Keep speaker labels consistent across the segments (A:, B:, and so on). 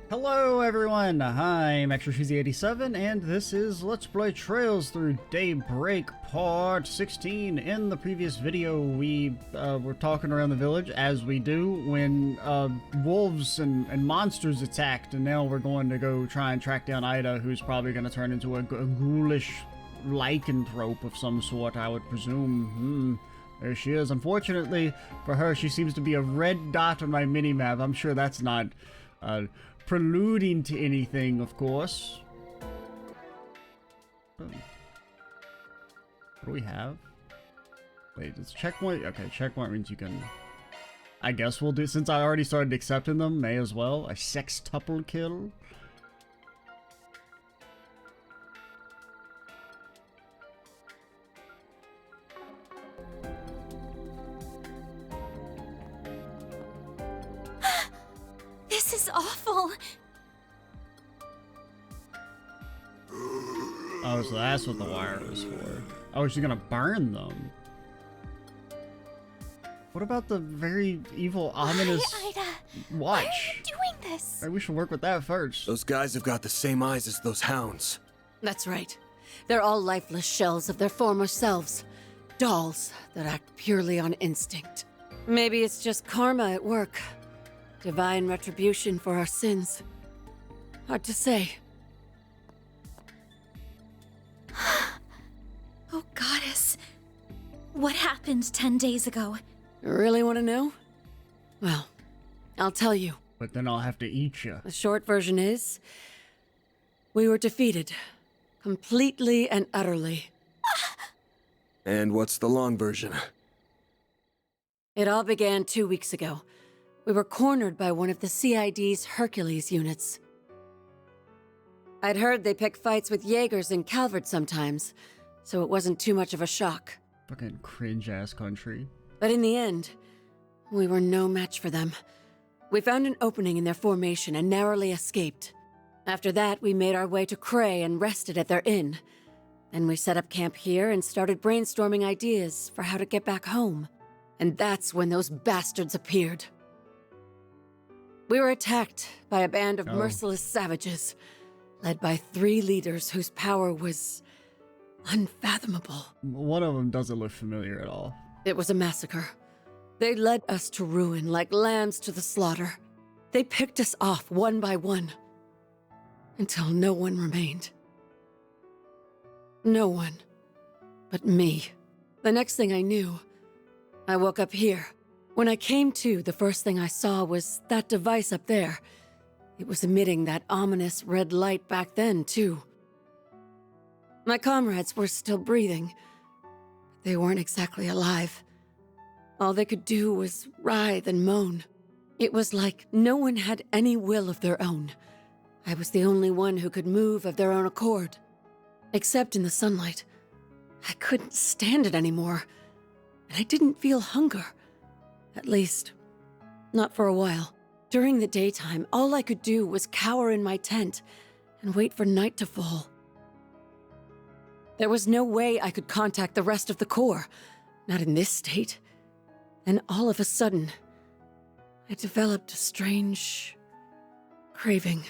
A: Hello everyone, I'm ExtraCheesy87 and this is Let's Play Trails Through Daybreak Part 16. In the previous video we were talking around the village, as we do, when wolves and monsters attacked, and now we're going to go try and track down Aida, who's probably going to turn into a ghoulish lycanthrope of some sort, I would presume. There she is. Unfortunately for her, she seems to be a red dot on my minimap. I'm sure that's not preluding to anything, of course. What do we have? Wait, it's checkpoint? Okay, checkpoint means you can... I guess we'll do, since I already started accepting them, may as well. A sextuple kill.
B: This is awful.
A: Oh, so that's what the wire is for. Oh, she's gonna burn them. What about the very evil, ominous...
B: Why, Aida?
A: Watch.
B: Why are you doing this?
A: Maybe we should work with that first.
C: Those guys have got the same eyes as those hounds.
D: That's right. They're all lifeless shells of their former selves. Dolls that act purely on instinct. Maybe it's just karma at work. Divine retribution for our sins. Hard to say.
B: Oh, goddess. What happened 10 days ago?
D: You really want to know? Well, I'll tell you.
A: But then I'll have to eat you.
D: The short version is... we were defeated. Completely and utterly.
C: And what's the long version?
D: It all began 2 weeks ago. We were cornered by one of the CID's Hercules units. I'd heard they pick fights with Jaegers in Calvert sometimes, so it wasn't too much of a shock.
A: Fucking cringe-ass country.
D: But in the end, we were no match for them. We found an opening in their formation and narrowly escaped. After that, we made our way to Cray and rested at their inn. Then we set up camp here and started brainstorming ideas for how to get back home. And that's when those bastards appeared. We were attacked by a band of merciless savages, led by 3 leaders whose power was unfathomable.
A: One of them doesn't look familiar at all.
D: It was a massacre. They led us to ruin like lambs to the slaughter. They picked us off one by one, until no one remained. No one but me. The next thing I knew, I woke up here. When I came to, the first thing I saw was that device up there. It was emitting that ominous red light back then, too. My comrades were still breathing, but they weren't exactly alive. All they could do was writhe and moan. It was like no one had any will of their own. I was the only one who could move of their own accord. Except in the sunlight. I couldn't stand it anymore, and I didn't feel hunger. At least, not for a while. During the daytime, all I could do was cower in my tent and wait for night to fall. There was no way I could contact the rest of the Corps, not in this state. And all of a sudden, I developed a strange craving.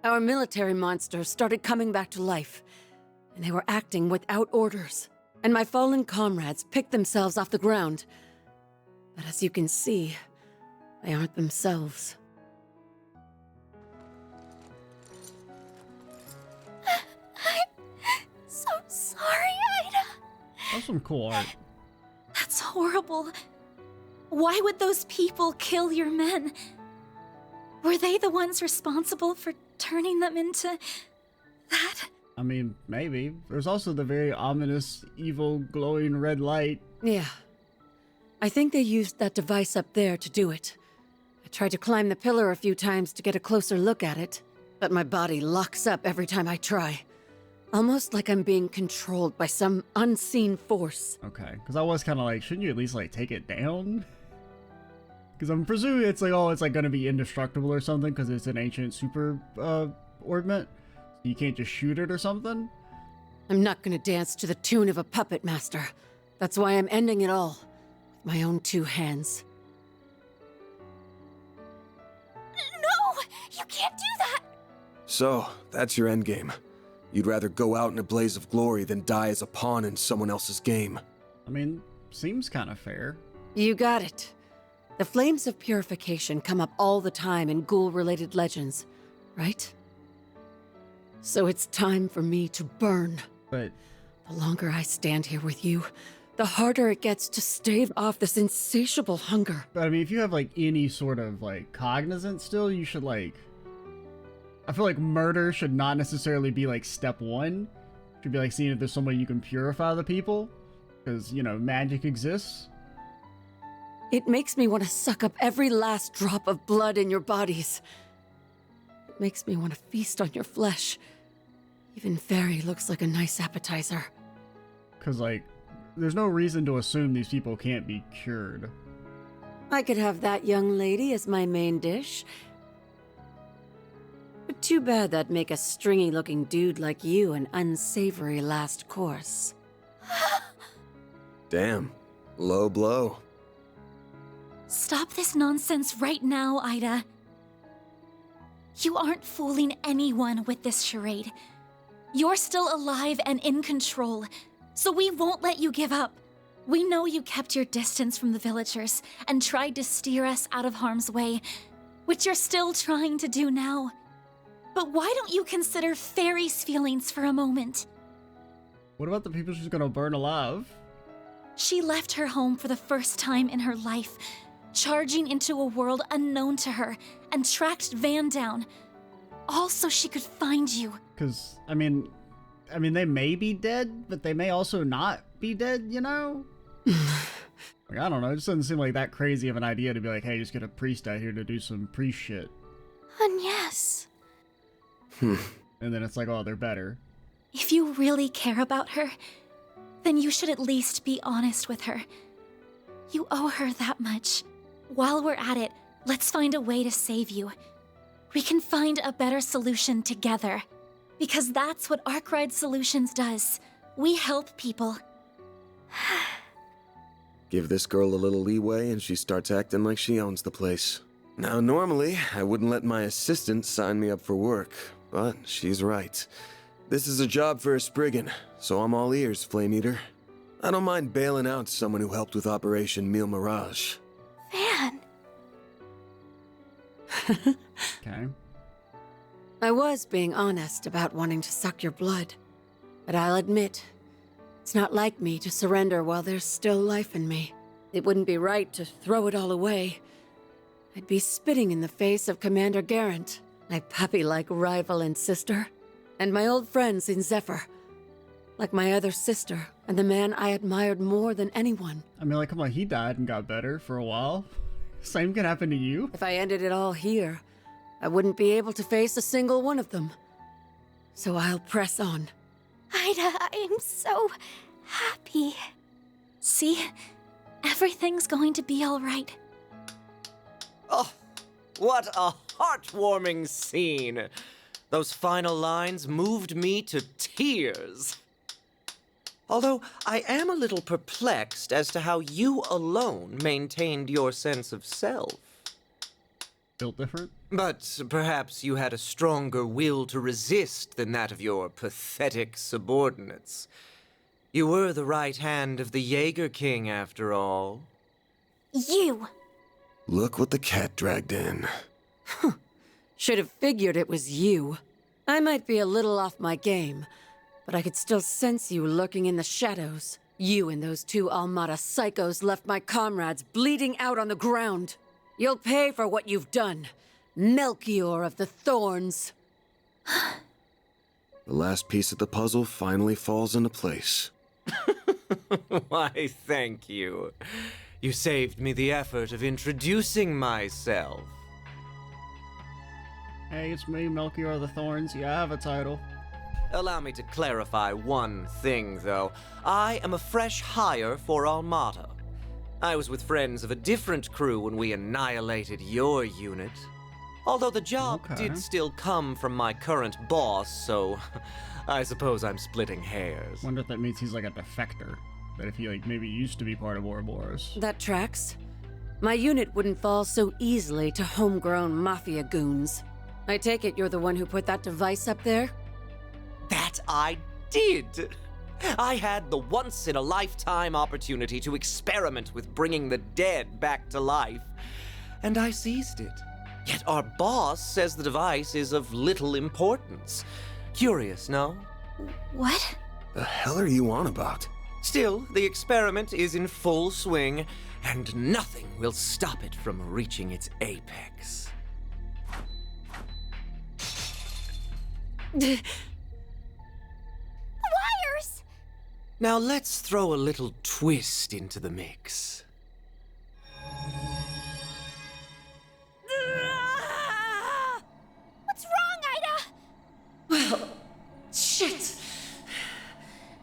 D: Our military monsters started coming back to life, and they were acting without orders. And my fallen comrades picked themselves off the ground. But as you can see, they aren't themselves.
B: I'm so sorry, Aida.
A: That's some cool art.
B: That's horrible. Why would those people kill your men? Were they the ones responsible for turning them into that?
A: I mean, maybe. There's also the very ominous, evil, glowing red light.
D: Yeah. I think they used that device up there to do it. I tried to climb the pillar a few times to get a closer look at it, but my body locks up every time I try. Almost like I'm being controlled by some unseen force.
A: Okay, because I was kind of like, shouldn't you at least, like, take it down? Because I'm presuming it's like, oh, it's like going to be indestructible or something because it's an ancient super ornament. So you can't just shoot it or something?
D: I'm not gonna dance to the tune of a puppet master. That's why I'm ending it all. With my own 2 hands.
B: No! You can't do that!
C: So, that's your endgame. You'd rather go out in a blaze of glory than die as a pawn in someone else's game.
A: I mean, seems kind of fair.
D: You got it. The flames of purification come up all the time in ghoul-related legends, right? So it's time for me to burn.
A: But
D: The longer I stand here with you, the harder it gets to stave off this insatiable hunger.
A: I mean, if you have, like, any sort of, like, cognizance still, you should, like... I feel like murder should not necessarily be, like, step one. It should be, like, seeing if there's some way you can purify the people. Because, you know, magic exists.
D: It makes me want to suck up every last drop of blood in your bodies. It makes me want to feast on your flesh. Even Fairy looks like a nice appetizer.
A: Because, like, there's no reason to assume these people can't be cured.
D: I could have that young lady as my main dish. But too bad that'd make a stringy-looking dude like you an unsavory last course.
C: Damn. Low blow.
B: Stop this nonsense right now, Aida. You aren't fooling anyone with this charade. You're still alive and in control, so we won't let you give up. We know you kept your distance from the villagers and tried to steer us out of harm's way, which you're still trying to do now. But why don't you consider Fairy's feelings for a moment?
A: What about the people she's gonna burn alive?
B: She left her home for the first time in her life, charging into a world unknown to her, and tracked Van down, all so she could find you.
A: Because, I mean, they may be dead, but they may also not be dead, you know? Like, I don't know, it just doesn't seem like that crazy of an idea to be like, hey, just get a priest out here to do some priest shit.
B: And yes,
A: And then it's like, oh, they're better.
B: if you really care about her, then you should at least be honest with her. You owe her that much. While we're at it, let's find a way to save you. We can find a better solution together. Because that's what Arkride Solutions does. We help people.
C: Give this girl a little leeway and she starts acting like she owns the place. Now, normally, I wouldn't let my assistant sign me up for work, but she's right. This is a job for a Spriggan, so I'm all ears, Flame Eater. I don't mind bailing out someone who helped with Operation Meal Mirage.
B: Van!
A: Okay.
D: I was being honest about wanting to suck your blood. But I'll admit, it's not like me to surrender while there's still life in me. It wouldn't be right to throw it all away. I'd be spitting in the face of Commander Garant, my puppy-like rival and sister, and my old friends in Zephyr, like my other sister and the man I admired more than anyone.
A: I mean, like, come on, he died and got better for a while. Same can happen to you.
D: If I ended it all here, I wouldn't be able to face a single one of them. So I'll press on.
B: Aida, I'm so happy. See? Everything's going to be all right.
E: Oh, what a heartwarming scene. Those final lines moved me to tears. Although I am a little perplexed as to how you alone maintained your sense of self.
A: Built different?
E: But perhaps you had a stronger will to resist than that of your pathetic subordinates. You were the right hand of the Jaeger King, after all.
B: You!
C: Look what the cat dragged in.
D: Should have figured it was you. I might be a little off my game, but I could still sense you lurking in the shadows. You and those two Almada psychos left my comrades bleeding out on the ground. You'll pay for what you've done, Melchior of the Thorns.
C: The last piece of the puzzle finally falls into place.
E: Why, thank you. You saved me the effort of introducing myself.
A: Hey, it's me, Melchior of the Thorns. Yeah, I have a title.
E: Allow me to clarify one thing, though. I am a fresh hire for Almada. I was with friends of a different crew when we annihilated your unit. Although the job
A: Okay.
E: did still come from my current boss, so I suppose I'm splitting hairs.
A: Wonder if that means he's like a defector. That if he like maybe used to be part of Ouroboros.
D: That tracks. My unit wouldn't fall so easily to homegrown mafia goons. I take it you're the one who put that device up there?
E: That I did! I had the once-in-a-lifetime opportunity to experiment with bringing the dead back to life, and I seized it. Yet our boss says the device is of little importance. Curious, no?
B: What?
C: The hell are you on about?
E: Still, the experiment is in full swing, and nothing will stop it from reaching its apex.
B: Wires!
E: Now let's throw a little twist into the mix.
B: What's wrong, Aida?
D: Well, shit.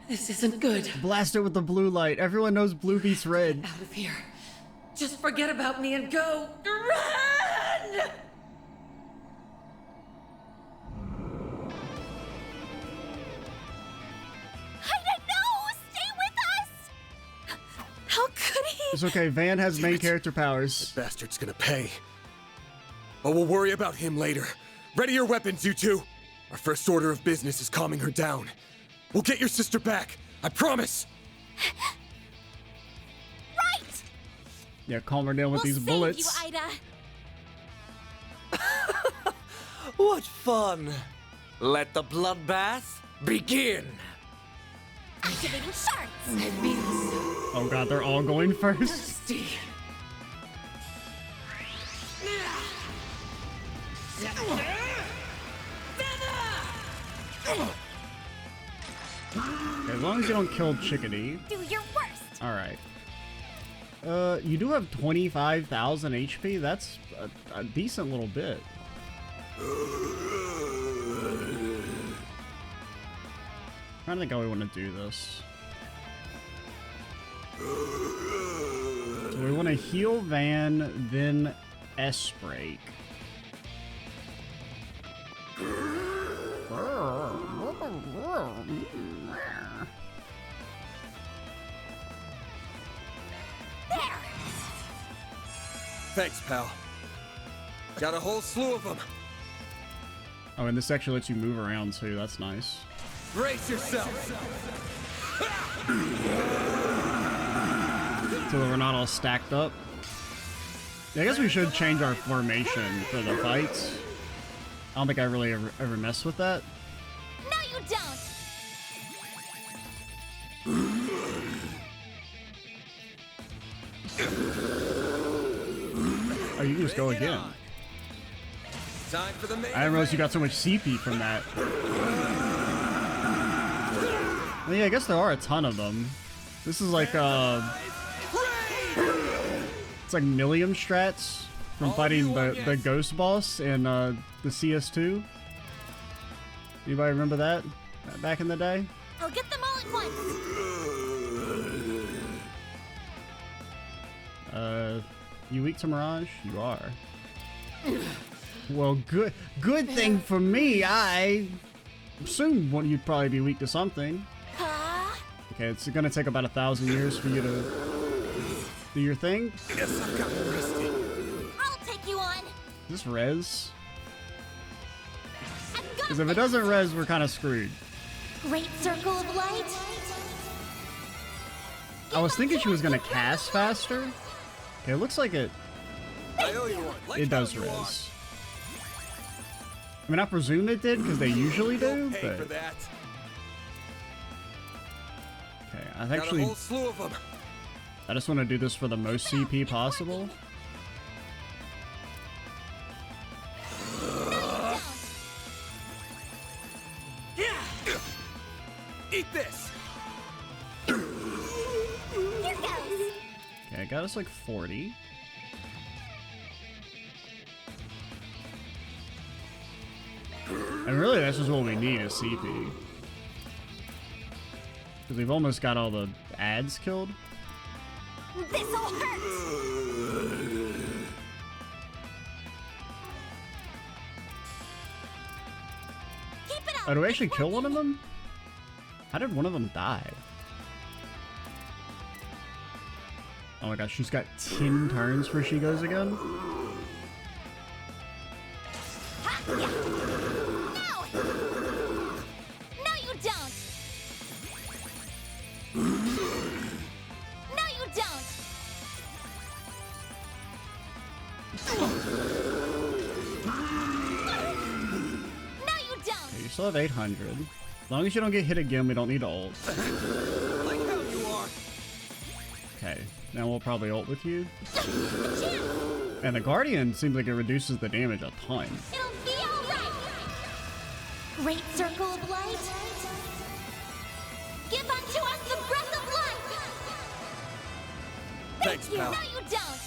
D: This isn't good.
A: Blast it with the blue light. Everyone knows blue beats red.
D: Out of here. Just forget about me and go. Run!
B: Aida, no! Stay with us! How could he?
A: It's okay, Van has main character powers.
C: Bastard's gonna pay. But we'll worry about him later. Ready your weapons, you two! Our first order of business is calming her down. We'll get your sister back, I promise!
B: Right!
A: Yeah, calm her down with
B: We'll
A: these
B: save
A: bullets.
B: you, Aida.
E: What fun! Let the bloodbath begin!
B: Activating shards.
D: It means
A: Oh god, they're all going first.
D: thirsty.
A: As long as you don't kill Chickadee.
B: Do your worst.
A: Alright. You do have 25,000 HP? That's a decent little bit. Trying to think how we want to do this. So we want to heal Van, then S-Break.
B: There.
C: Thanks, pal. Got a whole slew of them.
A: Oh, and this actually lets you move around too. That's nice.
C: Brace yourself!
A: So that we're not all stacked up. Yeah, I guess we should change our formation for the fights. I don't think I really ever mess with that.
B: No, you don't.
A: Oh, you can just go again.
C: Time for the main
A: I didn't realize you got so much CP from that. Well, yeah, I guess there are a ton of them. This is like, it's like Millium strats from fighting the ghost boss in the CS2. Anybody remember that back in the day?
B: I'll get them all at once.
A: You weak to Mirage? You are. Well, good thing for me. I assumed you'd probably be weak to something. Okay, it's gonna take about 1,000 years for you to do your thing.
C: Guess I've gotten rusty.
B: I'll take you on.
A: Is this res?
B: I've got
A: Because if it
B: this.
A: doesn't res, we're kind of screwed.
B: Great circle of light.
A: I was thinking she was gonna cast faster. Okay, it looks like it
C: I owe you one. Like
A: does
C: how you are.
A: res. I mean, I presume it did because they usually do,
C: You'll pay for
A: but
C: that.
A: okay, I've
C: Got a
A: actually
C: whole slew of them.
A: I just want to do this for the most CP possible.
C: Eat this.
B: Here goes.
A: Okay, I got us like 40. And really, that's just what we need is CP. Because we've almost got all the ads killed.
B: This'll hurt. Keep it up.
A: Oh, do we actually
B: It's
A: kill one of
B: working.
A: them? How did one of them die? Oh my gosh, she's got 10 turns before she goes again?
B: Ha, yeah.
A: still have 800. As long as you don't get hit again, we don't need to ult.
C: Like how you are.
A: Okay, now we'll probably ult with you. And the Guardian seems like it reduces the damage a ton.
B: It'll be alright! Great circle of light! Give unto us the breath of life!
C: Thanks,
B: Thank you!
C: pal.
B: No, you don't!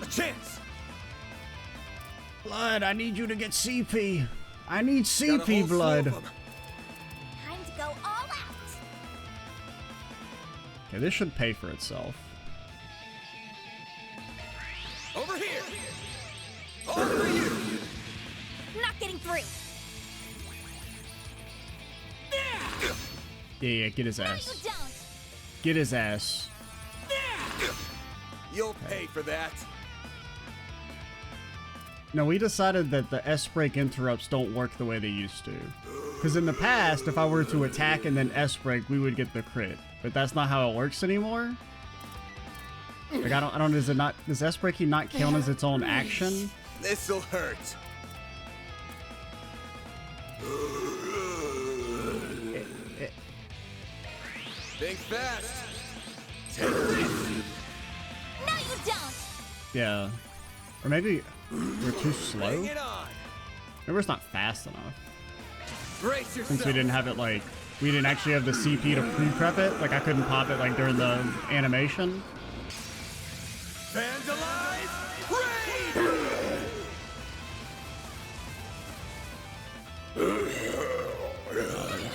C: A chance.
A: Blood, I need you to get CP. I need
C: Got a whole
A: CP
C: slew of
A: blood.
C: them.
B: Time to go all out!
A: Okay, this should pay for itself.
C: Over here. Over you.
B: Not getting through!
A: Yeah, get his
B: No, you
A: ass.
B: don't!
A: Get his ass.
C: You'll pay for that.
A: No, we decided that the S-break interrupts don't work the way they used to. Because in the past, if I were to attack and then S-break, we would get the crit. But that's not how it works anymore. Like, I don't, is it not, does S-breaking not count as its own action?
C: This'll hurt. Think fast. Take this.
B: No, you don't!
A: Yeah. Or maybe we're too slow?
C: Bring it on.
A: Maybe it's not fast enough.
C: Brace yourself.
A: Since we didn't have it, like, we didn't actually have the CP to pre-prep it. Like, I couldn't pop it, like, during the animation.
C: Fans alive.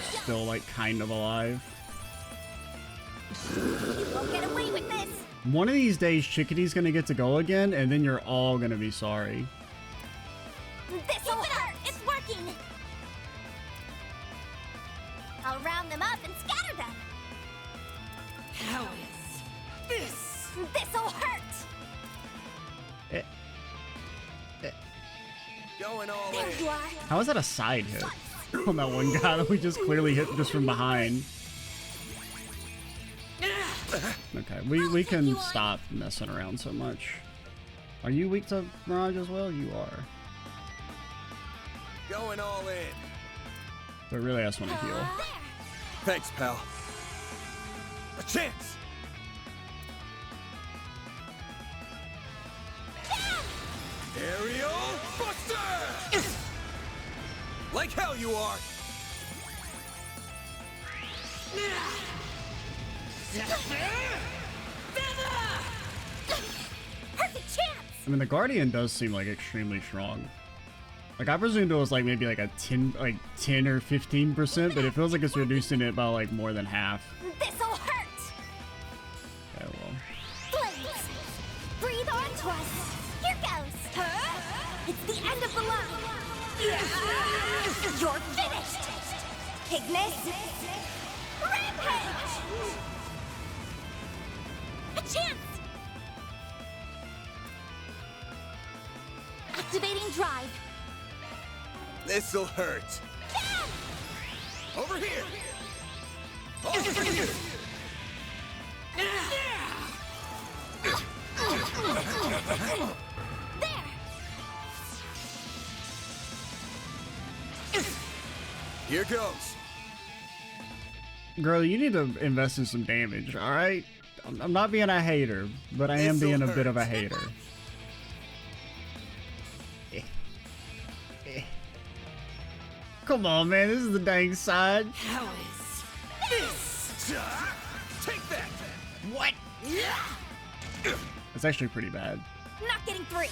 A: Still, like, kind of alive.
B: Won't get away with this!
A: One of these days, Chickadee's gonna get to go again, and then you're all gonna be sorry.
B: This'll hurt! It's working! I'll round them up and scatter them!
D: How is this?
B: This'll hurt!
C: Going all
B: There
C: in.
B: you are!
A: How is that a side hit on that one guy that we just clearly hit just from behind? Okay, we can stop messing around so much. Are you weak to Mirage as well? You are.
C: Going all in.
A: But really, I just want to heal.
B: There!
C: Thanks, pal. A chance. Aerial Buster! Like hell you are.
B: Perfect chance!
A: I mean, the Guardian does seem like extremely strong. Like, I presumed it was like maybe like a 10 or 15%, but it feels like it's reducing it by like more than half.
B: This'll hurt!
A: Okay, well.
B: Flames! Breathe onto us! Here goes! It's the end of the line! You're finished! Ignis! Rampage! A chance! Activating drive!
C: This'll hurt. Over here. Over here.
B: There!
C: Here goes.
A: Girl, you need to invest in some damage, alright? I'm not being a hater, but I am
C: This'll
A: being a bit
C: hurt.
A: of a hater. Come on, man, this is the dang side.
D: How is this?
C: Take that.
A: What? It's actually pretty bad.
B: Not getting through!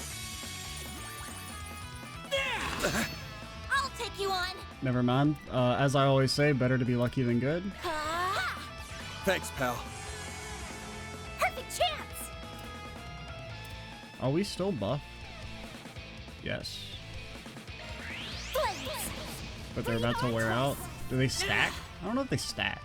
B: I'll take you on!
A: Never mind. As I always say, better to be lucky than good.
B: Ah!
C: Thanks, pal.
B: Perfect chance!
A: Are we still buff? Yes.
B: Flames!
A: But they're about to wear out. Do they stack? I don't know if they stack.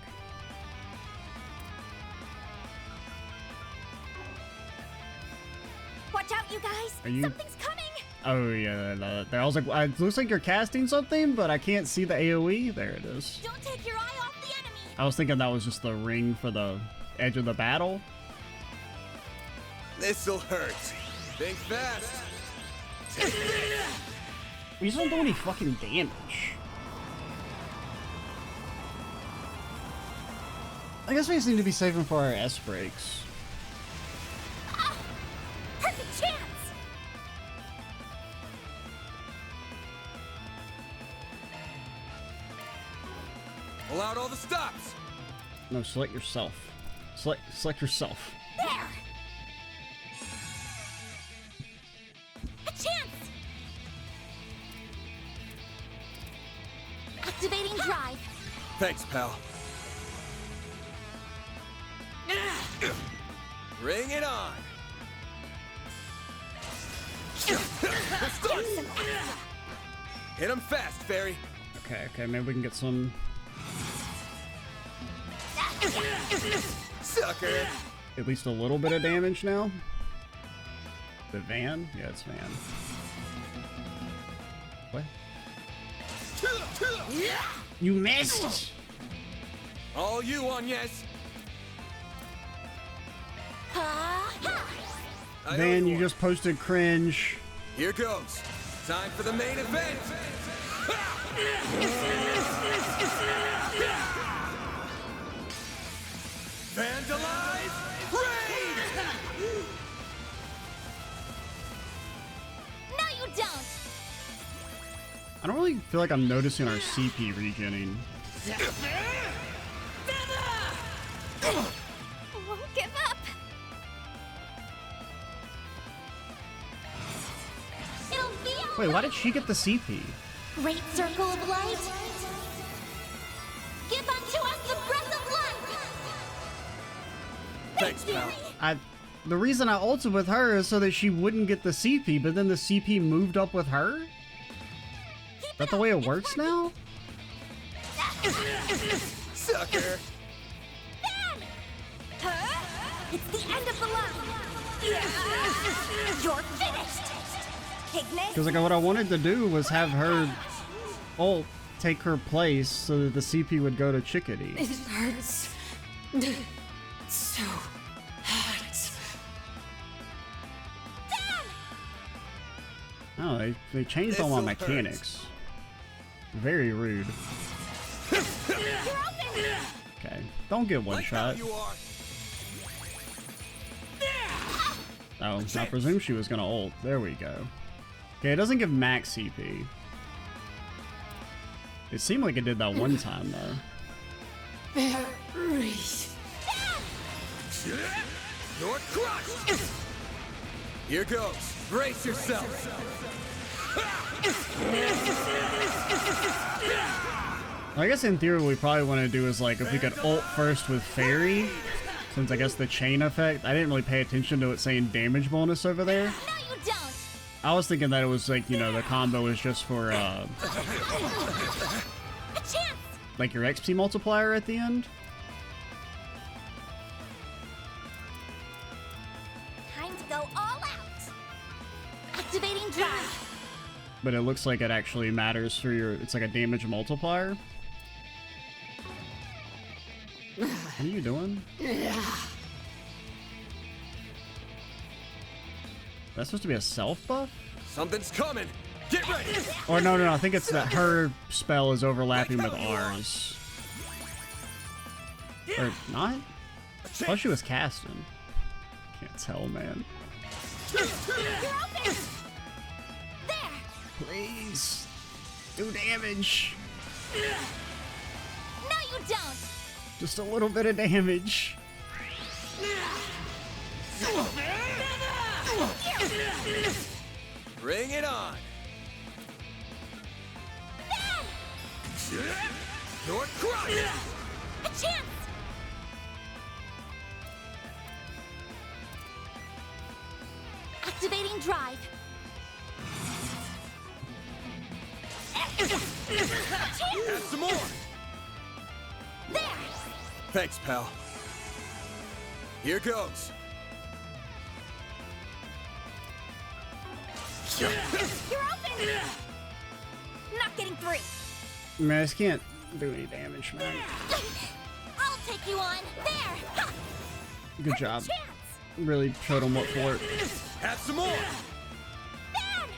B: Watch out, you guys!
A: Are you-
B: Something's coming!
A: Oh yeah, I was like, it looks like you're casting something, but I can't see the AoE. There it is.
B: Don't take your eye off the enemy!
A: I was thinking that was just the ring for the edge of the battle.
C: This'll hurt. Think fast.
A: We just don't do any fucking damage. I guess we just need to be saving for our S breaks.
B: Perfect chance!
C: Pull out all the stops.
A: No, select yourself. Select yourself.
B: There! A chance! Activating drive.
C: Thanks, pal. Bring it on. Hit him fast, Fairy.
A: Okay, maybe we can get some...
C: Sucker.
A: at least a little bit of damage now. The van? Yeah, it's van. What? You missed!
C: All you on, yes.
A: Van, you just posted cringe.
C: Here goes. Time for the main event. Vandalize Raid!
B: No, you don't!
A: I don't really feel like I'm noticing our CP regening.
B: Won't give up. It'll be all
A: Wait, why did she get the CP?
B: Great circle of light. Give unto us the breath of life.
C: Thanks, pal.
A: The reason I ulted with her is so that she wouldn't get the CP, but then the CP moved up with her? Is that the way it works now?
C: Sucker.
B: Ben! It's the end of the line. You're finished. Ignis.
A: Because like what I wanted to do was have her ult take her place so that the CP would go to Chickadee.
D: It hurts. So hot.
A: Oh, they changed all my
C: This'll
A: mechanics. Very rude.
B: You're open.
A: Okay, don't get one
C: Like
A: shot.
C: how you are.
A: Oh, I presume she was gonna ult. There we go. Okay, it doesn't give max CP. It seemed like it did that one time though.
D: Very.
C: You're crushed. Here goes. Brace yourself.
A: I guess in theory what we probably want to do is like if we could ult first with Fairy, since I guess the chain effect, I didn't really pay attention to it saying damage bonus over there.
B: No, you don't.
A: I was thinking that it was like, you know, the combo is just for
B: A chance.
A: like your XP multiplier at the end.
B: Time to go all out. Activating drive.
A: But it looks like it actually matters for your, it's like a damage multiplier. What are you doing? That's supposed to be a self buff?
C: Something's coming. Get ready.
A: Or no, I think it's that her spell is overlapping with ours. Or not? I thought she was casting. Can't tell, man.
B: You're open. There.
A: Please. Do damage.
B: No, you don't.
A: Just a little bit of damage.
C: Bring it on. You're crushed.
B: A chance. Activating drive.
C: Have some more.
B: There.
C: Thanks, pal. Here goes.
B: You're open. Not getting through.
A: Man, I just can't do any damage, man.
B: I'll take you on. There. Ha.
A: Good job.
B: Chance.
A: Really showed him what for it.
C: Have some more.
B: Ben.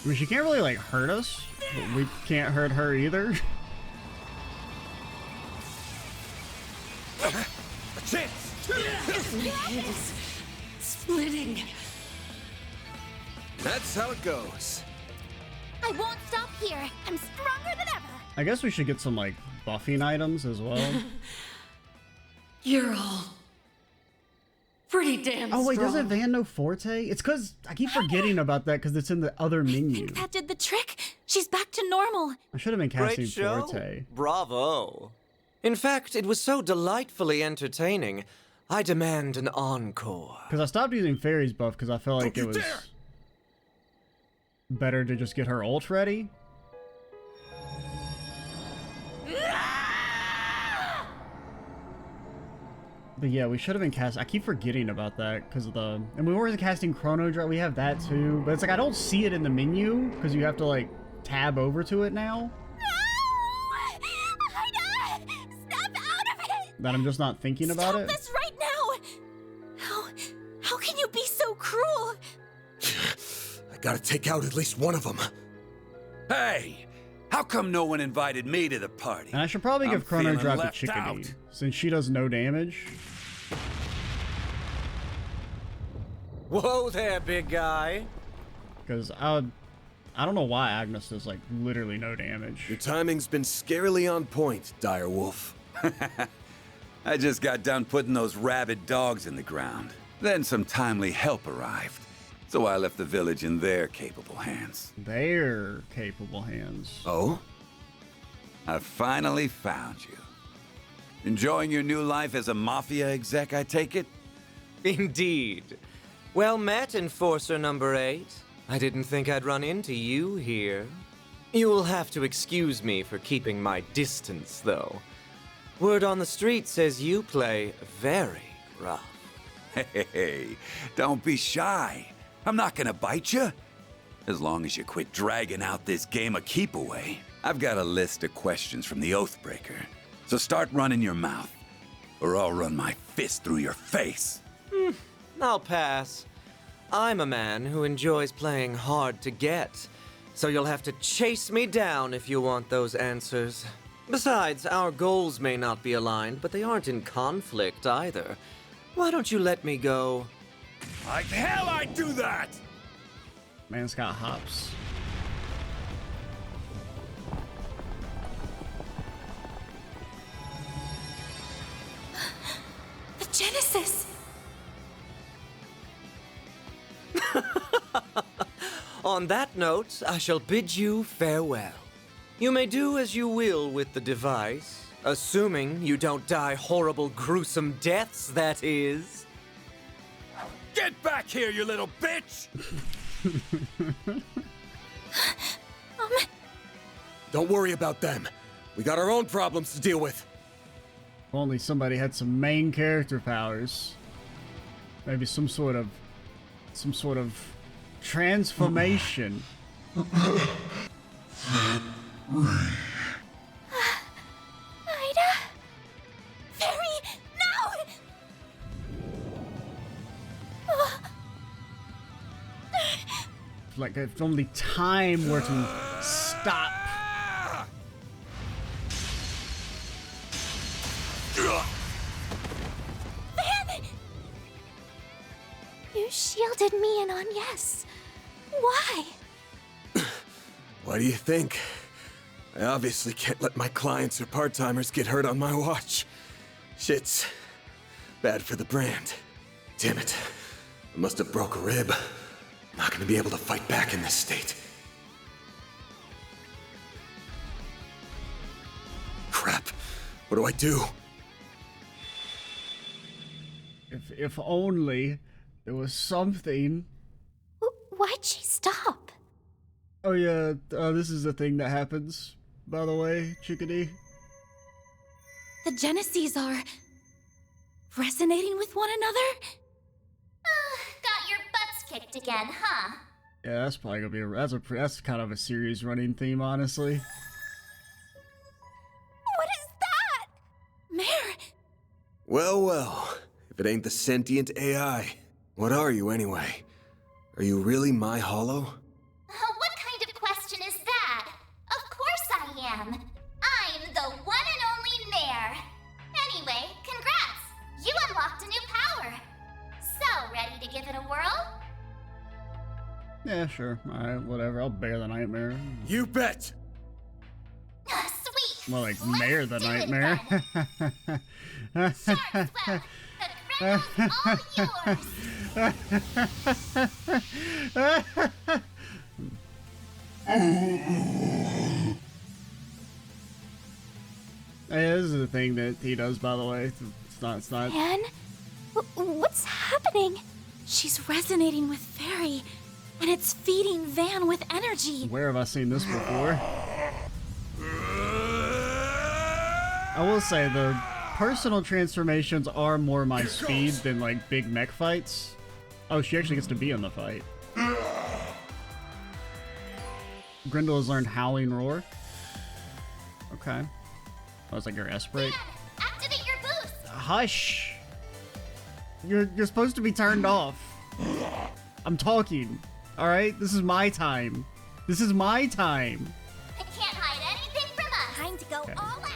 A: mean, she can't really, like, hurt us, but we can't hurt her either.
F: A chance!
D: My head is splitting.
C: That's how it goes.
B: I won't stop here. I'm stronger than ever.
A: I guess we should get some, like, buffing items as well.
D: You're all pretty damn
A: Oh, wait,
D: strong.
A: doesn't Van know Forte? It's because I keep forgetting about that because it's in the other
B: I
A: menu.
B: think that did the trick. She's back to normal.
A: I should have been casting
E: Great show.
A: Forte.
E: Bravo. In fact, it was so delightfully entertaining. I demand an encore.
A: Because I stopped using Fairy's buff because I felt like
F: Don't
A: it was
F: you dare!
A: better to just get her ult ready. But yeah, we should have been casting. I keep forgetting about that because of the. And we were casting Chrono Drive. We have that too. But it's like I don't see it in the menu because you have to like tab over to it now.
B: No! Aida! Snap out of it!
A: That I'm just not thinking about
B: Stop
A: it.
B: this right now! How can you be so cruel?
C: I gotta take out at least one of them.
F: Hey! How come no one invited me to the party?
A: And I should probably
F: I'm
A: give Chrono
F: feeling
A: Drive to
F: left
A: Chickadee
F: out.
A: since she does no damage.
E: Whoa there, big guy.
A: Because I don't know why Agnes does like literally no damage.
C: Your timing's been scarily on point, Direwolf.
F: I just got done putting those rabid dogs in the ground. Then some timely help arrived. So I left the village in their capable hands.
A: They're capable hands.
C: Oh?
F: I finally found you. Enjoying your new life as a mafia exec, I take it?
E: Indeed. Well met, Enforcer number 8. I didn't think I'd run into you here. You'll have to excuse me for keeping my distance, though. Word on the street says you play very rough.
F: Hey, don't be shy. I'm not gonna bite you. As long as you quit dragging out this game of keep away. I've got a list of questions from the Oathbreaker. So start running your mouth, or I'll run my fist through your face.
E: I'll pass. I'm a man who enjoys playing hard to get, so you'll have to chase me down if you want those answers. Besides, our goals may not be aligned, but they aren't in conflict either. Why don't you let me go?
F: Like hell I'd do that!
A: Man's got hops.
B: The Genesis!
E: On that note, I shall bid you farewell. You may do as you will with the device, assuming you don't die horrible, gruesome deaths, that is.
F: Get back here, you little bitch!
C: Don't worry about them. We got our own problems to deal with.
A: If only somebody had some main character powers. Maybe some sort of transformation.
B: Aida? Fairy, no!
A: Like if only time were to stop.
B: Van! You shielded me and Agnes. Why?
C: Why do you think? I obviously can't let my clients or part-timers get hurt on my watch. Shit's bad for the brand. Damn it. I must have broke a rib. I'm not gonna be able to fight back in this state. Crap. What do I do?
A: If only there was something.
B: Why'd she stop?
A: Oh yeah, this is a thing that happens, by the way, Chickadee.
B: The Genesis are resonating with one another?
G: Got your butts kicked again, huh?
A: Yeah, that's probably gonna be that's kind of a series running theme, honestly.
B: What is that? Mare!
C: Well, well. If it ain't the sentient AI. What are you, anyway? Are you really my hollow?
G: What kind to give it a whirl?
A: Yeah, sure. Alright, whatever. I'll bear the nightmare.
C: You bet!
G: Sweet!
A: More like
G: Let's
A: Mare the
G: do it
A: Nightmare.
G: then. Sure, swell. The Grindl's all yours.
A: Hey, this is the thing that he does, by the way. It's not.
B: Anne? What's happening? She's resonating with Fairy, and it's feeding Van with energy.
A: Where have I seen this before? I will say, the personal transformations are more my speed than, like, big mech fights. Oh, she actually gets to be in the fight. Grindl has learned Howling Roar. Okay. That was like your S break.
G: Activate your boost!
A: Hush! You're supposed to be turned off. I'm talking. Alright? This is my time. This is my time.
G: I can't hide anything from us. Time to go
A: Okay.
G: all out.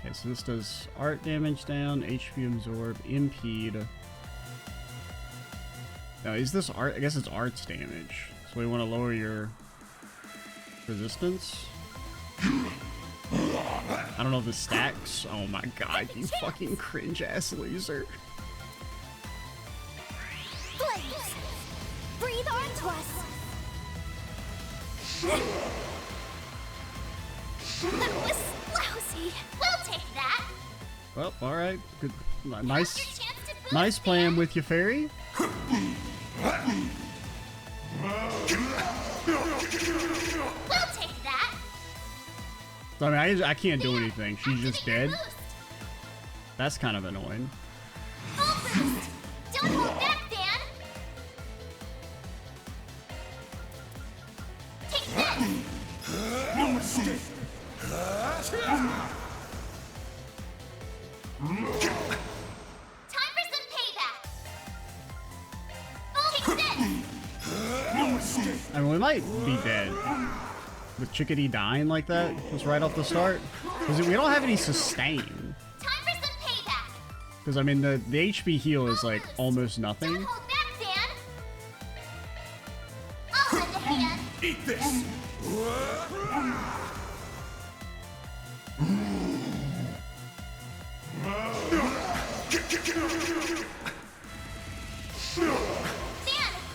A: Okay, so this does art damage down, HP absorb, impede. Now, is this art? I guess it's arts damage. So we want to lower your resistance. I don't know if this stacks. Oh my god, you fucking cringe ass loser.
G: Flames! Breathe onto us! That was lousy. We'll take that.
A: Well, alright. Good.
G: Your
A: Nice.
G: chance to boost,
A: Nice plan
G: man.
A: with your fairy.
G: We'll take that.
A: I mean, I can't do anything. She's just
G: Activate your
A: dead.
G: boost.
A: That's kind of annoying.
G: Full boost. Don't hold back, Dan. Take this. Time for some payback. Take this.
A: I mean, we might be dead. With Chickadee dying like that, just right off the start. Because we don't have any sustain.
G: Time for some payback.
A: Because, I mean, the HP heal is, like, almost nothing.
G: Don't hold back, Dan. I'll lend a hand.
F: Eat this!
G: Dan,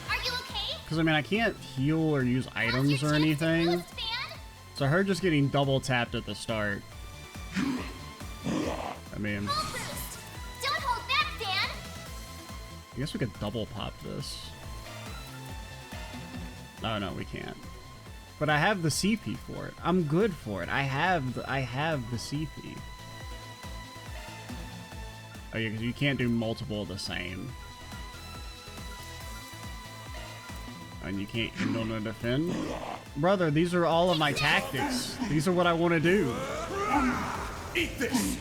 G: are you okay?
A: Because, I mean, I can't heal or use items or anything.
G: Boost, Dan?
A: So her just getting double tapped at the start. I mean,
G: Full boost. Don't hold back, Dan.
A: I guess we could double pop this. Oh, no, we can't. But I have the CP for it. I'm good for it. I have the CP. Oh, yeah, because you can't do multiple of the same. And you can't end on a defend. Brother, these are all of my tactics. These are what I want to do.
F: Eat this!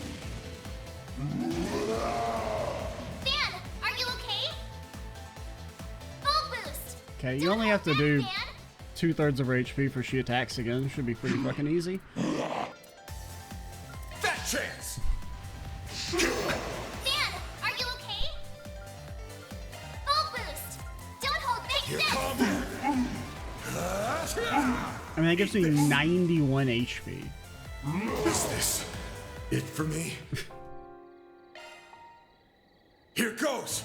G: Dan, are you okay? Full boost.
A: Okay, you
G: Don't
A: only have to
G: hold back,
A: do
G: Dan.
A: 2/3 of her HP for she attacks again. Should be pretty fucking easy.
F: That chance!
G: Dan, are you okay? Full boost. Don't hold back,
F: Here
G: Dan.
F: come!
A: I mean, that gives me 91 HP.
F: Is this it for me? Here goes!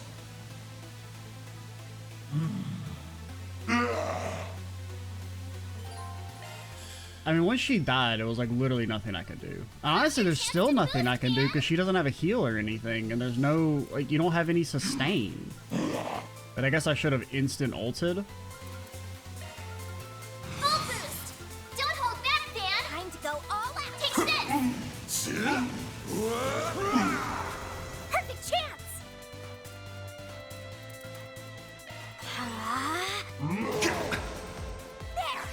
A: I mean, once she died, it was like literally nothing I could do. Honestly, there's still nothing I can do because she doesn't have a heal or anything, and there's no, like, you don't have any sustain. But I guess I should have instant ulted.
G: Full boost. Don't hold back, Dan. Time to go all out. Take this. Perfect chance. There.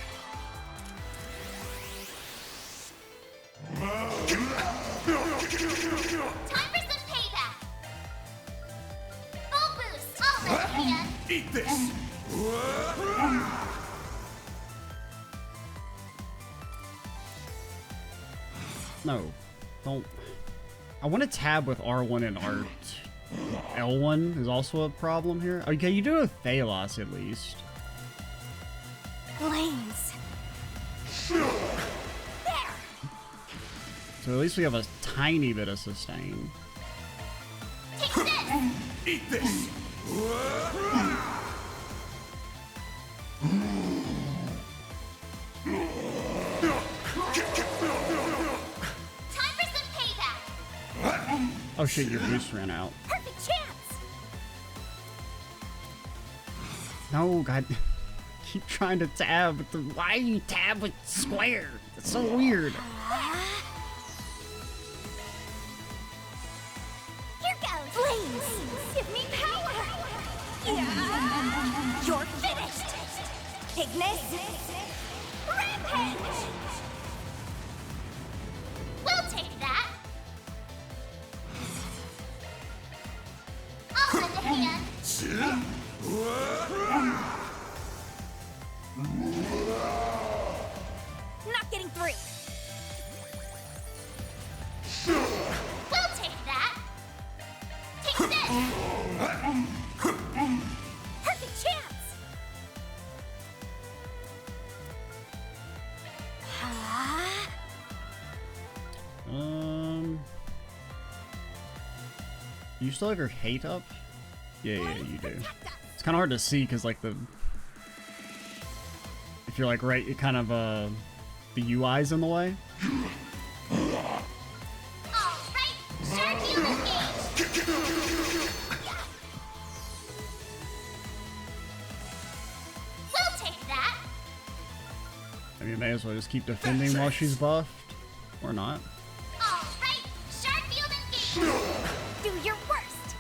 G: Time for some payback. Full boost. I'll lend a hand.
F: Eat this!
A: No, don't. I want to tab with R1 and L1 is also a problem here. Okay, you do a Thalos at least.
B: Flames. There.
A: So at least we have a tiny bit of sustain.
G: Take this!
F: Eat this!
G: Time for some payback!
A: Oh shit, your boost ran out.
G: Perfect chance!
A: No, God. Keep trying to tab, but why you tab with square? It's so weird.
G: Here goes! Flames! Give me power! Yeah. You're finished! Ignis! Rampage! We'll take that! I'll lend a hand! Not getting through! We'll take that! Take this! Perfect chance!
A: You still have your hate up? Yeah, you do. It's kind of hard to see because like if you're like right, it kind of the UI's in the way.
G: Alright, shark healing gauge! We'll take that!
A: I mean, you may as well just keep defending while she's buffed, or not.
G: Alright, shark field engaged! Do your worst!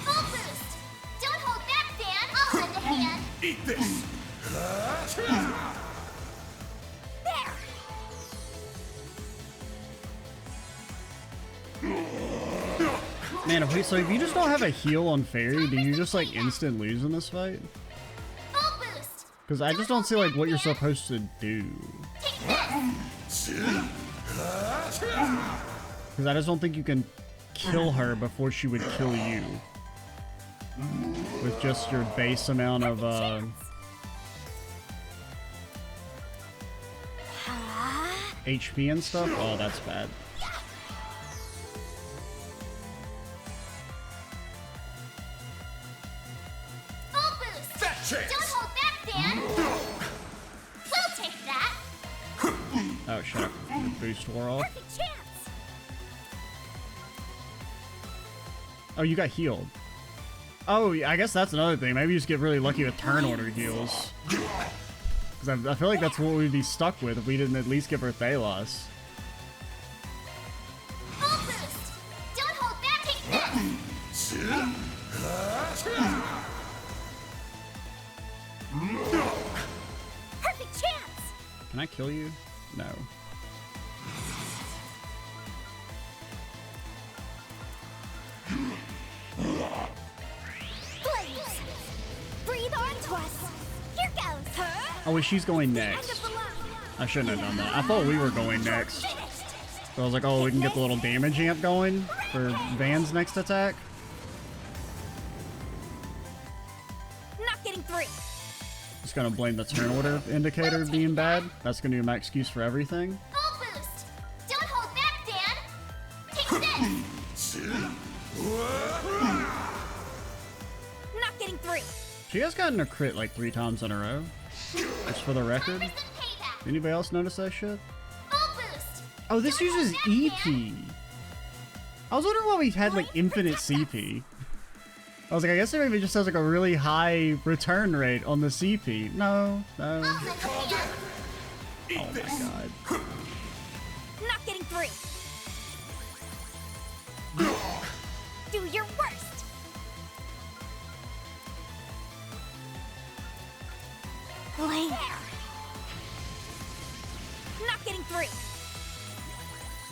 G: Full boost! Don't hold back, Dan! I'll lend a hand!
F: Eat this!
G: There!
A: Man, so if you just don't have a heal on Fairy, do you just like instant lose in this fight?
G: Full boost!
A: Because I just don't see like what you're supposed to do.
G: Take this!
A: Because I just don't think you can kill her before she would kill you. With just your base amount of HP and stuff? Oh, that's bad.
G: Full boost! Don't hold back, Dan! We'll take that!
A: Oh, shut up. Your boost wore off.
G: Perfect chance!
A: Oh, you got healed. Oh, yeah, I guess that's another thing. Maybe you just get really lucky with turn order heals. Because I feel like that's what we'd be stuck with if we didn't at least give her Thalos.
G: Full boost! Don't hold back, take this! Perfect chance!
A: Can I kill you? No.
G: Flames! Breathe on to us! Here goes!
A: Oh, wait, she's going
G: End
A: next.
G: of the line!
A: I shouldn't have done that. I thought we were going next.
G: Finished!
A: So I was like, oh, we can get the little damage amp going for Van's next attack.
G: Not getting through!
A: Just gonna blame the turn order indicator being bad. That's gonna be my excuse for everything.
G: Full boost! Don't hold back, Dan! Take this! Not getting through!
A: She has gotten a crit like 3 times in a row. Just for the record.
G: Time for some payback!
A: Anybody else notice that shit?
G: Full boost!
A: Oh, this
G: Don't
A: uses
G: hold back,
A: EP.
G: Dan.
A: I was wondering why we had like infinite CP. I was like, I guess it maybe just has like a really high return rate on the CP. No, no.
G: I'll lend a hand!
A: Oh my god.
G: Not getting through! Do your worst!
B: Flame.
G: Not getting through!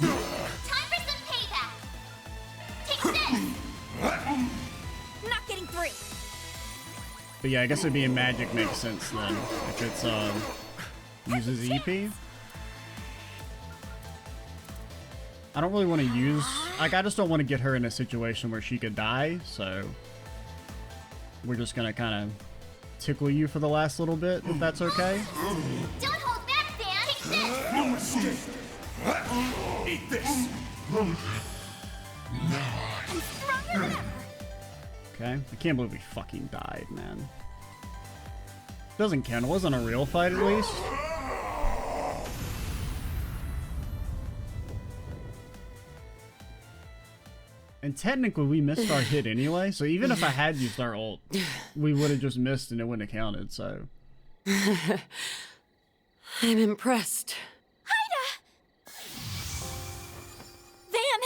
G: Time for some payback! Take this! Not getting through!
A: But yeah, I guess it'd be in magic makes sense then. If it's uses EP. I don't really want to use... Like, I just don't want to get her in a situation where she could die, so... We're just gonna kind of tickle you for the last little bit, if that's okay.
G: Don't hold back, Dan! Take this!
H: Eat this!
G: I'm stronger than ever!
A: Okay, I can't believe we fucking died, man. Doesn't count, it wasn't a real fight at least. And technically we missed our hit anyway, so even if I had used our ult, we would have just missed and it wouldn't have counted, so.
D: I'm impressed.
B: Aida! Van,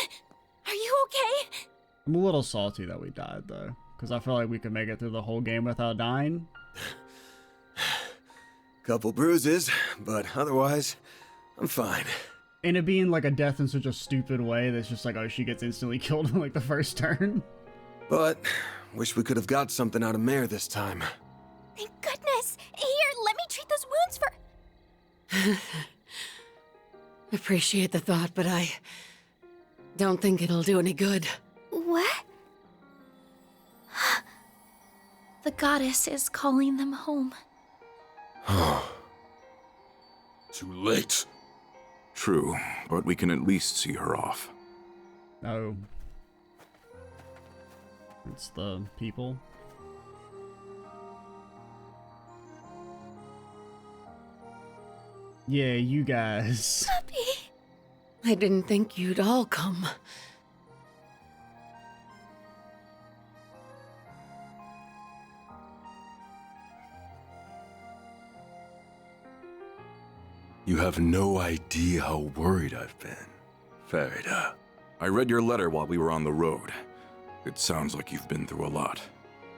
B: are you okay?
A: I'm a little salty that we died though, because I feel like we could make it through the whole game without dying.
C: Couple bruises, but otherwise, I'm fine.
A: And it being like a death in such a stupid way that's just like, oh, she gets instantly killed in like the first turn.
C: But, wish we could have got something out of Mare this time.
G: Thank goodness! Here, let me treat those wounds for...
D: Appreciate the thought, but I don't think it'll do any good.
B: What? The goddess is calling them home.
H: Too late. True, but we can at least see her off.
A: Oh. It's the people. Yeah, you guys.
B: Puppy.
D: I didn't think you'd all come.
H: You have no idea how worried I've been, Farida. I read your letter while we were on the road. It sounds like you've been through a lot.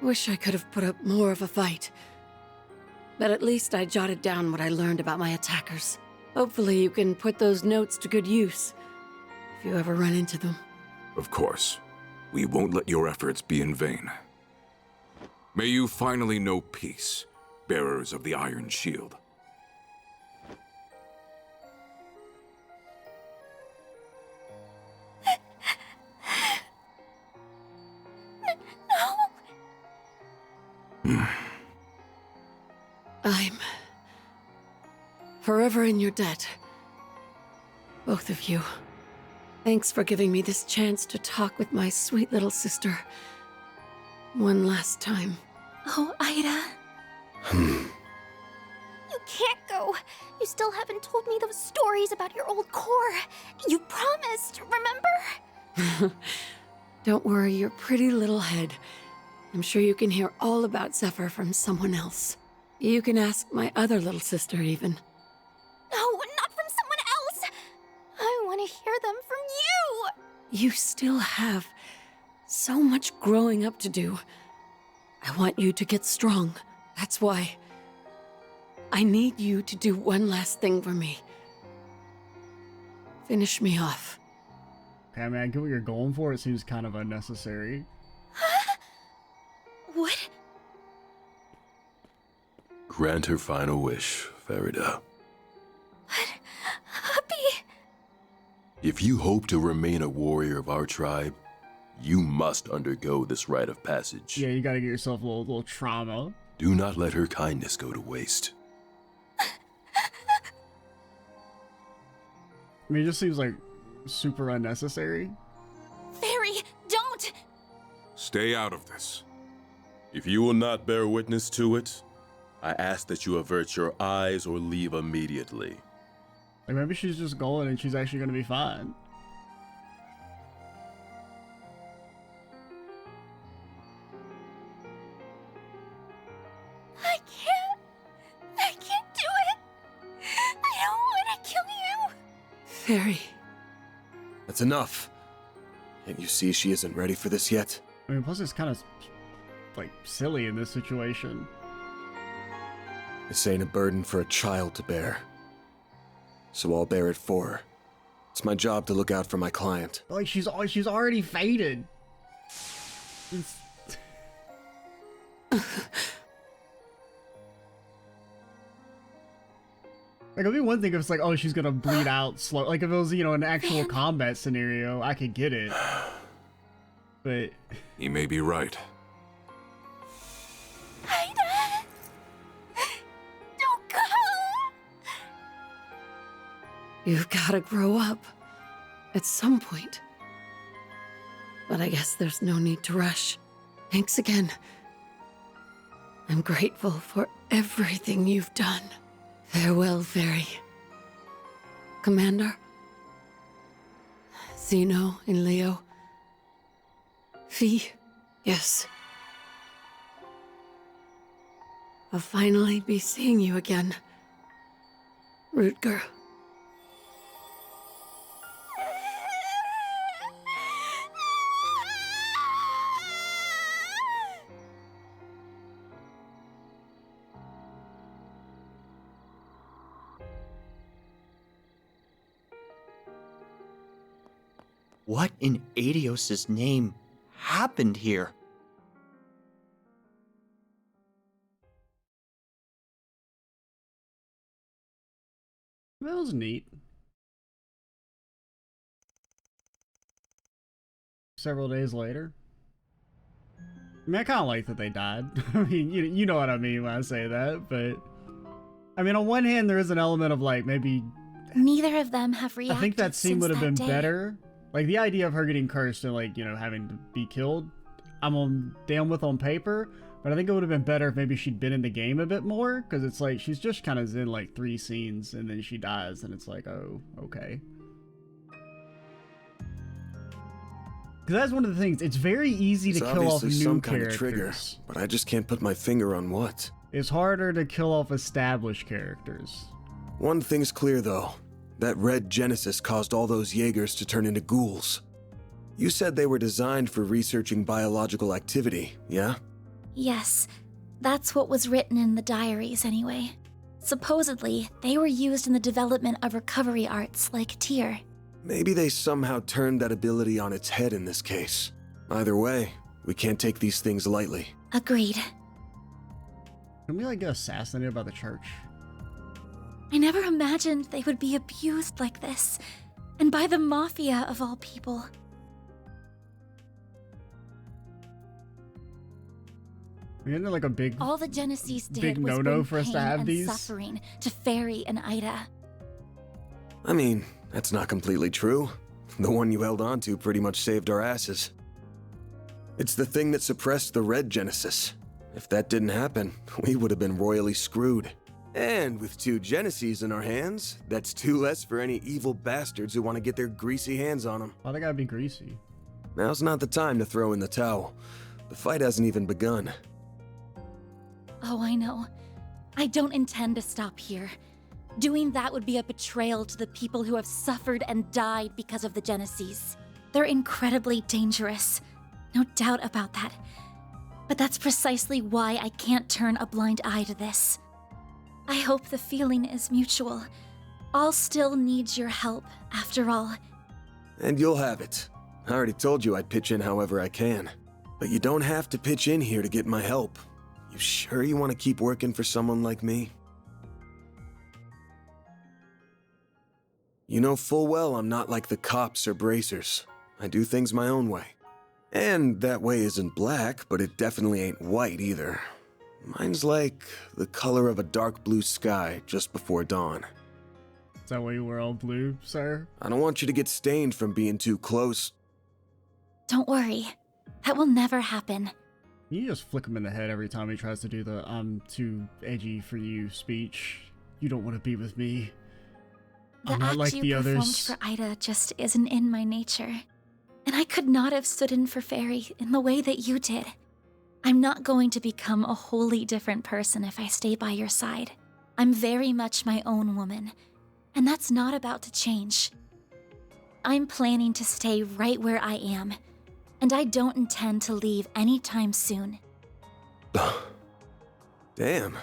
D: Wish I could have put up more of a fight. But at least I jotted down what I learned about my attackers. Hopefully you can put those notes to good use, if you ever run into them.
H: Of course. We won't let your efforts be in vain. May you finally know peace, bearers of the Iron Shield.
D: I'm forever in your debt. Both of you. Thanks for giving me this chance to talk with my sweet little sister. One last time.
B: Oh, Aida.
G: You can't go. You still haven't told me those stories about your old core. You promised, remember?
D: Don't worry your pretty little head. I'm sure you can hear all about Zephyr from someone else. You can ask my other little sister, even.
G: No, not from someone else. I want to hear them from you.
D: You still have so much growing up to do. I want you to get strong. That's why I need you to do one last thing for me. Finish me off.
A: Okay, I mean, I get what you're going for. It seems kind of unnecessary.
B: What?
H: Grant her final wish, Farida.
B: Puppy.
H: If you hope to remain a warrior of our tribe, you must undergo this rite of passage.
A: Yeah, you gotta get yourself a little trauma.
H: Do not let her kindness go to waste.
A: I mean, it just seems like super unnecessary.
B: Fairy, don't!
H: Stay out of this. If you will not bear witness to it, I ask that you avert your eyes or leave immediately.
A: Like, maybe she's just going and she's actually gonna be fine.
G: I can't do it. I don't want to kill you.
D: Fairy.
C: That's enough. Can't you see she isn't ready for this yet?
A: I mean, plus it's kind of, like, silly in this situation.
C: This ain't a burden for a child to bear. So I'll bear it for her. It's my job to look out for my client.
A: But, like, she's already faded. It's... Like, it'd be one thing if it's like, oh, she's gonna bleed out slow. Like, if it was, you know, an actual combat scenario, I could get it. But...
H: He may be right.
G: Aida! Don't go!
D: You've gotta grow up. At some point. But I guess there's no need to rush. Thanks again. I'm grateful for everything you've done. Farewell, Fairy. Commander. Zeno and Leo. Fee. Yes. I'll finally be seeing you again. Rutger.
E: What in Aidios' name happened here?
A: That was neat. Several days later. I mean, I kind of like that they died. I mean, you know what I mean when I say that, but... I mean, on one hand, there is an element of, like, maybe...
B: Neither of them have reacted.
A: I think that scene would have been
B: day.
A: better. Like, the idea of her getting cursed and, like, you know, having to be killed, I'm down with on paper, but I think it would have been better if maybe she'd been in the game a bit more, because it's like, she's just kind of in, like, 3 scenes, and then she dies, and it's like, oh, okay. Because that's one of the things, it's very easy to kill off new
C: some kind
A: characters.
C: of trigger, but I just can't put my finger on what.
A: It's harder to kill off established characters.
C: One thing's clear, though. That red Genesis caused all those Jaegers to turn into ghouls. You said they were designed for researching biological activity, yeah?
B: Yes, that's what was written in the diaries anyway. Supposedly, they were used in the development of recovery arts like Tyr.
C: Maybe they somehow turned that ability on its head in this case. Either way, we can't take these things lightly.
B: Agreed.
A: Can we, like, get assassinated by the church?
B: I never imagined they would be abused like this, and by the Mafia of all people.
A: Isn't there like a big
B: All the Genesis did
A: big
B: was
A: no-no
B: bring
A: for us to
B: pain
A: have
B: and
A: these?
B: suffering to Fairy and Aida.
C: I mean, that's not completely true. The one you held on to pretty much saved our asses. It's the thing that suppressed the red Genesis. If that didn't happen, we would have been royally screwed. And with 2 Genesis in our hands, that's 2 less for any evil bastards who want to get their greasy hands on them.
A: Why they gotta be greasy?
C: Now's not the time to throw in the towel. The fight hasn't even begun.
B: Oh, I know. I don't intend to stop here. Doing that would be a betrayal to the people who have suffered and died because of the Genesis. They're incredibly dangerous. No doubt about that. But that's precisely why I can't turn a blind eye to this. I hope the feeling is mutual. I'll still need your help, after all.
C: And you'll have it. I already told you I'd pitch in however I can. But you don't have to pitch in here to get my help. You sure you want to keep working for someone like me? You know full well I'm not like the cops or bracers. I do things my own way. And that way isn't black, but it definitely ain't white either. Mine's like the color of a dark blue sky just before dawn.
A: Is that why you wear all blue, sir?
C: I don't want you to get stained from being too close.
B: Don't worry. That will never happen.
A: You just flick him in the head every time he tries to do the "I'm too edgy for you" speech. You don't want to be with me.
B: The
A: I'm not
B: act
A: like
B: you
A: the
B: performed
A: others.
B: for Aida just isn't in my nature. And I could not have stood in for Fairy in the way that you did. I'm not going to become a wholly different person if I stay by your side. I'm very much my own woman, and that's not about to change. I'm planning to stay right where I am, and I don't intend to leave anytime soon.
C: Damn,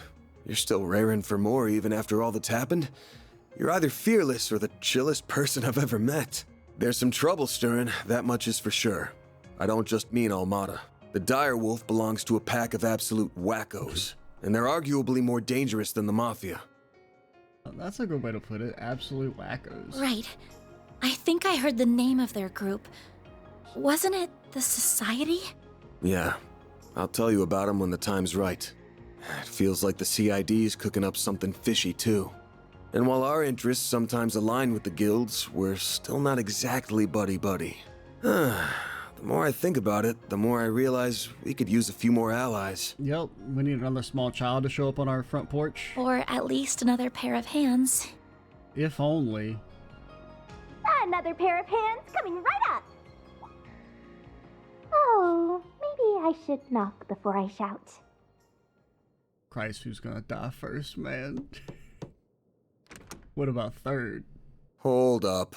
C: you're still raring for more even after all that's happened? You're either fearless or the chillest person I've ever met. There's some trouble stirring, that much is for sure. I don't just mean Almada. The Direwolf belongs to a pack of absolute wackos, and they're arguably more dangerous than the Mafia.
A: That's a good way to put it. Absolute wackos.
B: Right. I think I heard the name of their group. Wasn't it the Society?
C: Yeah, I'll tell you about them when the time's right. It feels like the CID's cooking up something fishy too. And while our interests sometimes align with the guilds, we're still not exactly buddy-buddy. The more I think about it, the more I realize we could use a few more allies.
A: Yep, we need another small child to show up on our front porch.
B: Or at least another pair of hands.
A: If only.
G: Another pair of hands coming right up. Oh, maybe I should knock before I shout.
A: Christ, who's gonna die first, man? What about third?
C: Hold up.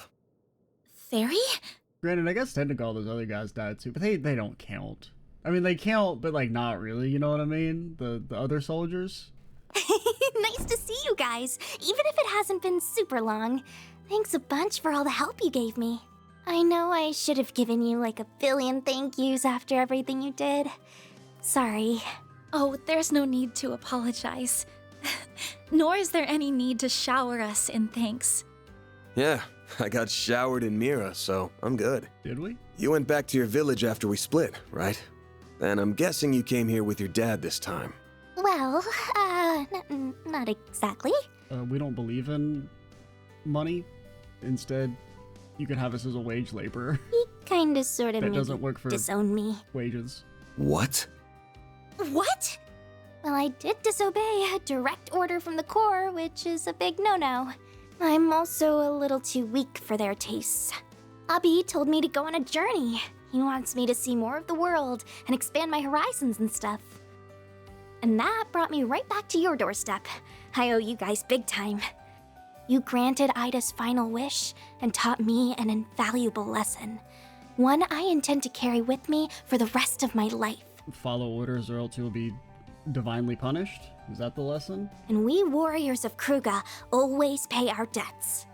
B: Fairy?
A: Granted, I guess technically all those other guys died too, but they don't count. I mean, they count, but like not really, you know what I mean? The other soldiers.
G: Nice to see you guys, even if it hasn't been super long. Thanks a bunch for all the help you gave me. I know I should have given you like a billion thank yous after everything you did. Sorry.
B: Oh, there's no need to apologize. Nor is there any need to shower us in thanks.
C: Yeah, I got showered in Mira, so I'm good.
A: Did we?
C: You went back to your village after we split, right? And I'm guessing you came here with your dad this time.
G: Well, not exactly.
A: We don't believe in money. Instead, you could have us as a wage laborer.
G: He kinda sorta
A: That
G: maybe
A: doesn't work for
G: disowned me.
A: wages.
C: What?
B: What?
G: Well, I did disobey a direct order from the Corps, which is a big no-no. I'm also a little too weak for their tastes. Abi told me to go on a journey. He wants me to see more of the world and expand my horizons and stuff. And that brought me right back to your doorstep. I owe you guys big time. You granted Aida's final wish and taught me an invaluable lesson. One I intend to carry with me for the rest of my life.
A: Follow orders or else you'll be divinely punished? Is that the lesson?
G: And we warriors of Kruga always pay our debts.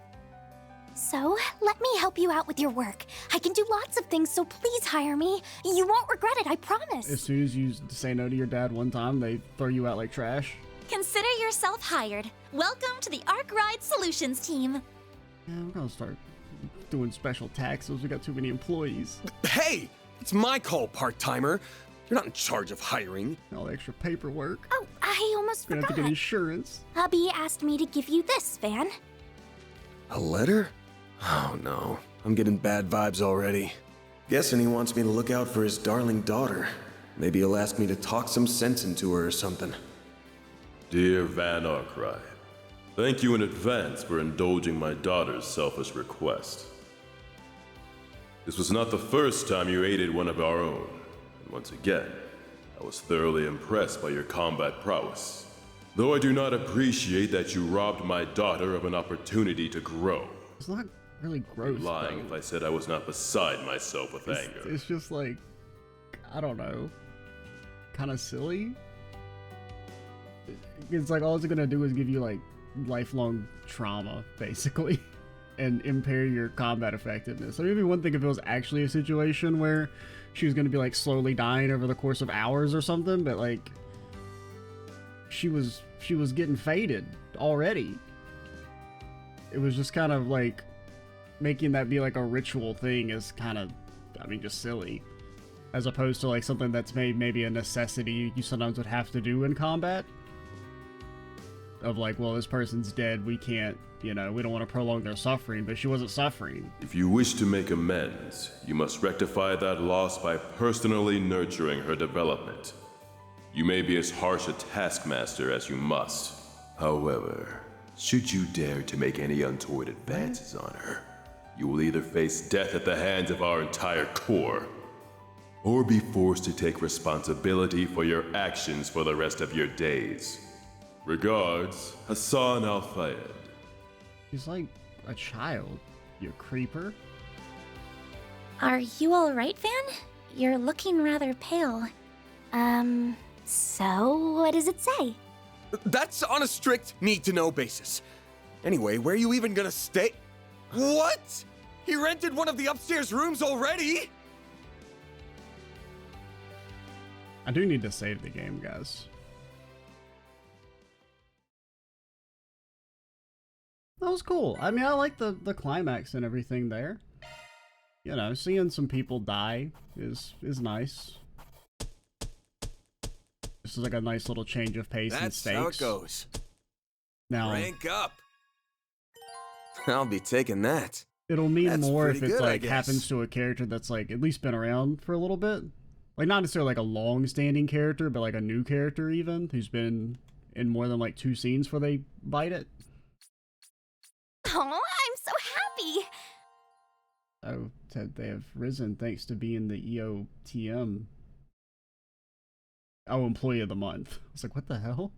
G: So, let me help you out with your work. I can do lots of things, so please hire me. You won't regret it, I promise.
A: As soon as you say no to your dad one time, they throw you out like trash.
B: Consider yourself hired. Welcome to the Arc Ride Solutions team.
A: Yeah, we're gonna start doing special taxes. We got too many employees.
C: Hey! It's my call, part-timer. You're not in charge of hiring.
A: All the extra paperwork.
G: Oh, I almost
A: Gonna have to get
G: forgot.
A: insurance.
G: Hubby asked me to give you this, Van.
C: A letter? Oh no, I'm getting bad vibes already. Guessing he wants me to look out for his darling daughter. Maybe he'll ask me to talk some sense into her or something.
I: Dear Van Arkwright, thank you in advance for indulging my daughter's selfish request. This was not the first time you aided one of our own, and once again, I was thoroughly impressed by your combat prowess. Though I do not appreciate that you robbed my daughter of an opportunity to grow.
A: It's not really gross.
I: Lying if
A: though.
I: I said I was not beside myself with anger.
A: It's just like, I don't know, kind of silly. It's like all it's gonna do is give you like lifelong trauma, basically, and impair your combat effectiveness. I mean, it'd be one thing if it was actually a situation where she was gonna be like slowly dying over the course of hours or something, but like she was getting faded already. It was just kind of like making that be like a ritual thing is kind of, I mean, just silly. As opposed to like something that's maybe a necessity you sometimes would have to do in combat. Of like, well, this person's dead, we can't, you know, we don't want to prolong their suffering, but she wasn't suffering.
I: If you wish to make amends, you must rectify that loss by personally nurturing her development. You may be as harsh a taskmaster as you must. However, should you dare to make any untoward advances on her, you will either face death at the hands of our entire Corps, or be forced to take responsibility for your actions for the rest of your days. Regards, Hassan Al-Fayed.
A: He's like a child, you creeper.
B: Are you alright, Van? You're looking rather pale.
G: So what does it say?
C: That's on a strict need-to-know basis. Anyway, where are you even gonna stay? What? He rented one of the upstairs rooms already?
A: I do need to save the game, guys. That was cool. I mean, I like the climax and everything there. You know, seeing some people die is nice. This is like a nice little change of pace and stakes.
C: That's how it goes.
A: Now,
C: Rank up. I'll be taking that.
A: it'll mean
C: That's
A: more if
C: pretty
A: it
C: good, I
A: like
C: guess.
A: happens to a character that's like at least been around for a little bit. Like not necessarily like a long-standing character, but like a new character even who's been in more than like 2 scenes before they bite it.
G: Oh, I'm so happy.
A: Oh, said they have risen thanks to being the EOTM. Oh, Employee of the Month. I was like, what the hell?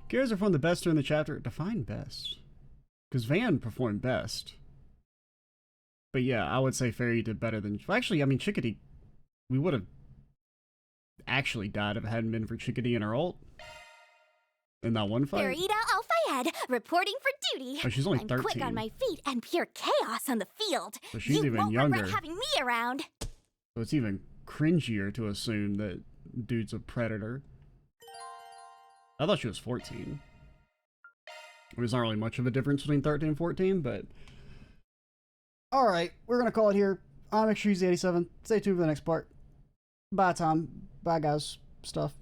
A: Characters are from the best during the chapter. Define best. Because Van performed best. But yeah, I would say Fairy did better than... Actually, I mean, Chickadee... We would have actually died if it hadn't been for Chickadee and her ult. In that one fight.
G: Farida Al-Fayed, reporting for duty.
A: Oh, she's only
G: I'm
A: 13.
G: quick on my feet and pure chaos on the field.
A: So she's
G: you
A: even
G: won't
A: younger.
G: regret having me around.
A: So it's even cringier to assume that dude's a predator. I thought she was 14. There's not really much of a difference between 13 and 14, but... Alright, we're gonna call it here. I'm Extremes87. Stay tuned for the next part. Bye, Tom. Bye, guys. Stuff.